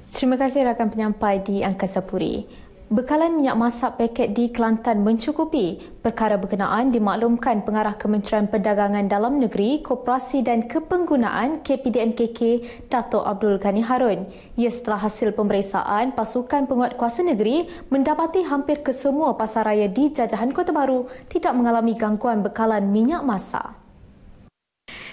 Terima kasih rakan penyampai di Angkasa Puri. Bekalan minyak masak paket di Kelantan mencukupi. Perkara berkenaan dimaklumkan Pengarah Kementerian Perdagangan Dalam Negeri, Koperasi dan Kepenggunaan KPDNKK, Dato' Abdul Ghani Harun. Ia setelah hasil pemeriksaan pasukan penguatkuasa negeri mendapati hampir kesemua pasaraya di jajahan Kota Baru tidak mengalami gangguan bekalan minyak masak.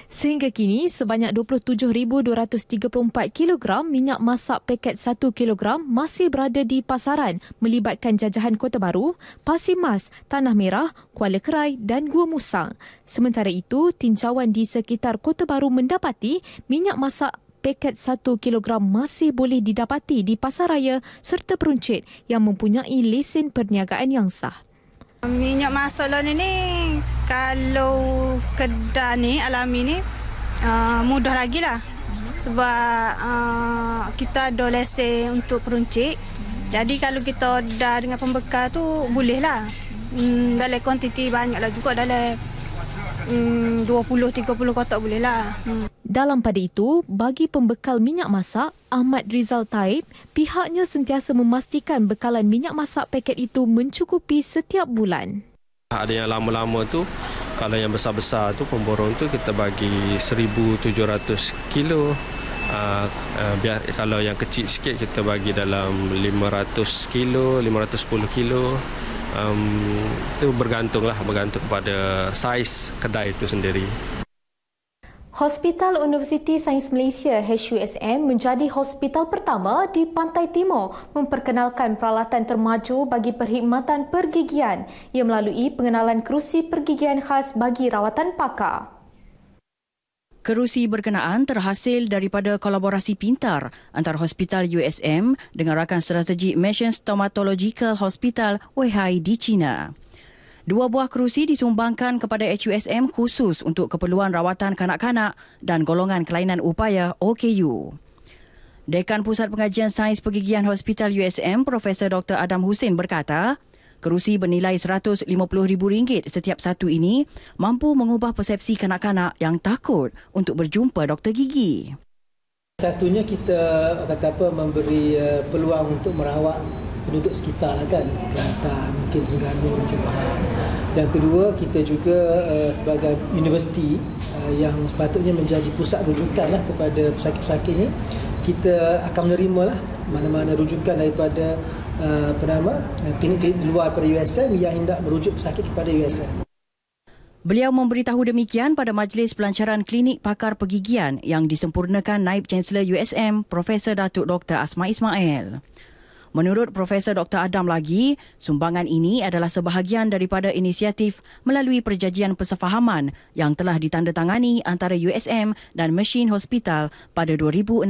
Sehingga kini, sebanyak 27,234 kg minyak masak paket 1 kg masih berada di pasaran melibatkan jajahan Kota Baru, Pasir Mas, Tanah Merah, Kuala Kerai dan Gua Musang. Sementara itu, tinjauan di sekitar Kota Baru mendapati minyak masak paket 1 kg masih boleh didapati di pasaraya serta peruncit yang mempunyai lesen perniagaan yang sah. Minyak masak lah ni kalau kedai ni alami ni mudah lagi lah sebab kita ada lesen untuk peruncit. Jadi kalau kita dah dengan pembekal tu boleh lah dalam kuantiti banyak lah juga, dalam 20-30 kotak boleh lah. Dalam pada itu, bagi pembekal minyak masak, Ahmad Rizal Taib, pihaknya sentiasa memastikan bekalan minyak masak paket itu mencukupi setiap bulan. Ada yang lama-lama tu, kalau yang besar-besar tu, pemborong tu kita bagi 1,700 kilo. Kalau yang kecil sikit kita bagi dalam 500 kilo, 510 kilo. Itu bergantung kepada saiz kedai itu sendiri. Hospital Universiti Sains Malaysia HUSM menjadi hospital pertama di Pantai Timur memperkenalkan peralatan termaju bagi perkhidmatan pergigian. Ia melalui pengenalan kerusi pergigian khas bagi rawatan pakar. Kerusi berkenaan terhasil daripada kolaborasi pintar antara Hospital USM dengan rakan strategi Mission Stomatological Hospital Weihai di China. 2 buah kerusi disumbangkan kepada HUSM khusus untuk keperluan rawatan kanak-kanak dan golongan kelainan upaya OKU. Dekan Pusat Pengajian Sains Pergigian Hospital USM, Profesor Dr. Adam Hussein berkata, kerusi bernilai RM150,000 setiap satu ini mampu mengubah persepsi kanak-kanak yang takut untuk berjumpa doktor gigi. Satunya kita memberi peluang untuk merawat penduduk sekitar kan, Kelantan, mungkin Terengganu, mungkin Pahang. Yang kedua, kita juga sebagai universiti yang sepatutnya menjadi pusat rujukan lah kepada pesakit-pesakit ini, kita akan menerima lah mana-mana rujukan daripada klinik-klinik di luar pada USM yang hendak merujuk pesakit kepada USM. Beliau memberitahu demikian pada majlis pelancaran klinik pakar pergigian yang disempurnakan Naib Chancellor USM, Profesor Datuk Dr. Asma Ismail. Menurut Profesor Dr. Adam lagi, sumbangan ini adalah sebahagian daripada inisiatif melalui perjanjian persefahaman yang telah ditandatangani antara USM dan Machine Hospital pada 2016.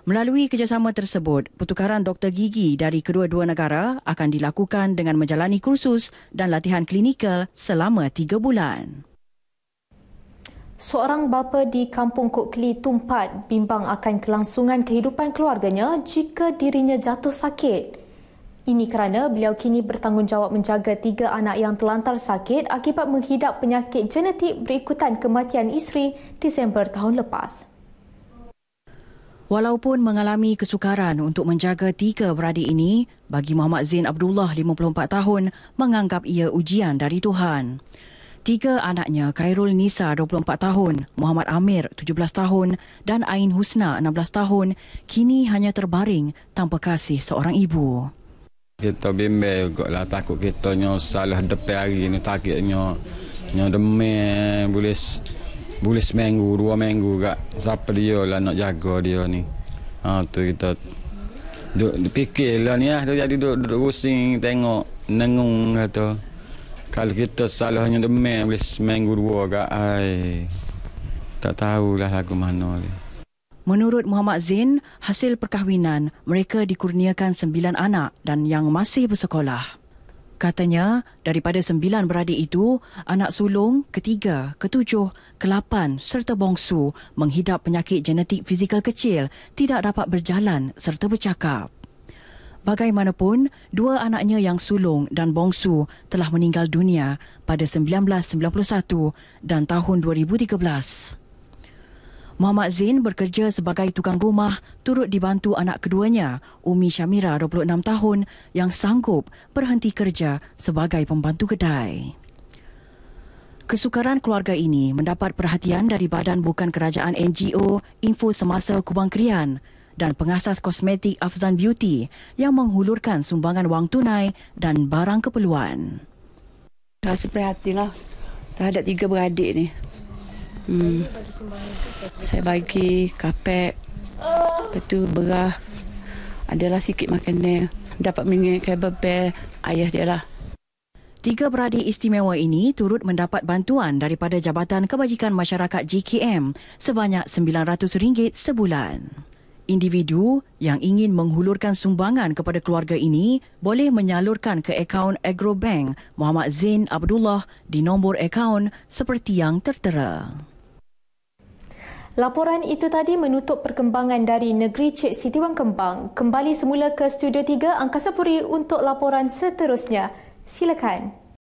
Melalui kerjasama tersebut, pertukaran doktor gigi dari kedua-dua negara akan dilakukan dengan menjalani kursus dan latihan klinikal selama 3 bulan. Seorang bapa di Kampung Kok Keli Tumpat bimbang akan kelangsungan kehidupan keluarganya jika dirinya jatuh sakit. Ini kerana beliau kini bertanggungjawab menjaga 3 anak yang terlantar sakit akibat menghidap penyakit genetik berikutan kematian isteri Disember tahun lepas. Walaupun mengalami kesukaran untuk menjaga 3 beradik ini, bagi Muhammad Zain Abdullah 54 tahun menganggap ia ujian dari Tuhan. 3 anaknya, Khairul Nisa 24 tahun, Muhammad Amir 17 tahun dan Ain Husna 16 tahun, kini hanya terbaring tanpa kasih seorang ibu. Kita bimbang juga lah, takut kita salah depan hari ni, takutnya demam boleh seminggu, 2 minggu kat siapa dia lah nak jaga dia ni. Tu kita duk fikirlah ni lah, jadi duk pusing tengok nengung kata. Kalau kita salahnya demam boleh seminggu 2 kat tak tahulah lagu mana ni. Menurut Muhammad Zain, hasil perkahwinan mereka dikurniakan 9 anak dan yang masih bersekolah. Katanya, daripada 9 beradik itu, anak sulung, ketiga, ketujuh, ke-8 serta bongsu menghidap penyakit genetik fizikal kecil, tidak dapat berjalan serta bercakap. Bagaimanapun, 2 anaknya yang sulung dan bongsu telah meninggal dunia pada 1991 dan tahun 2013. Muhammad Zain bekerja sebagai tukang rumah turut dibantu anak keduanya, Umi Syamira 26 tahun yang sanggup berhenti kerja sebagai pembantu kedai. Kesukaran keluarga ini mendapat perhatian dari Badan Bukan Kerajaan NGO Info Semasa Kubang Krian dan pengasas kosmetik Afzan Beauty yang menghulurkan sumbangan wang tunai dan barang keperluan. Rasa prihatinlah terhadap 3 beradik ni. Saya bagi kapek, lepas tu berah, adalah sikit makanan, dapat mengingatkan bebel ayah dia lah. 3 beradik istimewa ini turut mendapat bantuan daripada Jabatan Kebajikan Masyarakat JKM sebanyak RM900 sebulan. Individu yang ingin menghulurkan sumbangan kepada keluarga ini boleh menyalurkan ke akaun Agrobank Muhammad Zain Abdullah di nombor akaun seperti yang tertera. Laporan itu tadi menutup perkembangan dari negeri Cik Siti Wang Kembang. Kembali semula ke Studio 3 Angkasa Puri untuk laporan seterusnya. Silakan.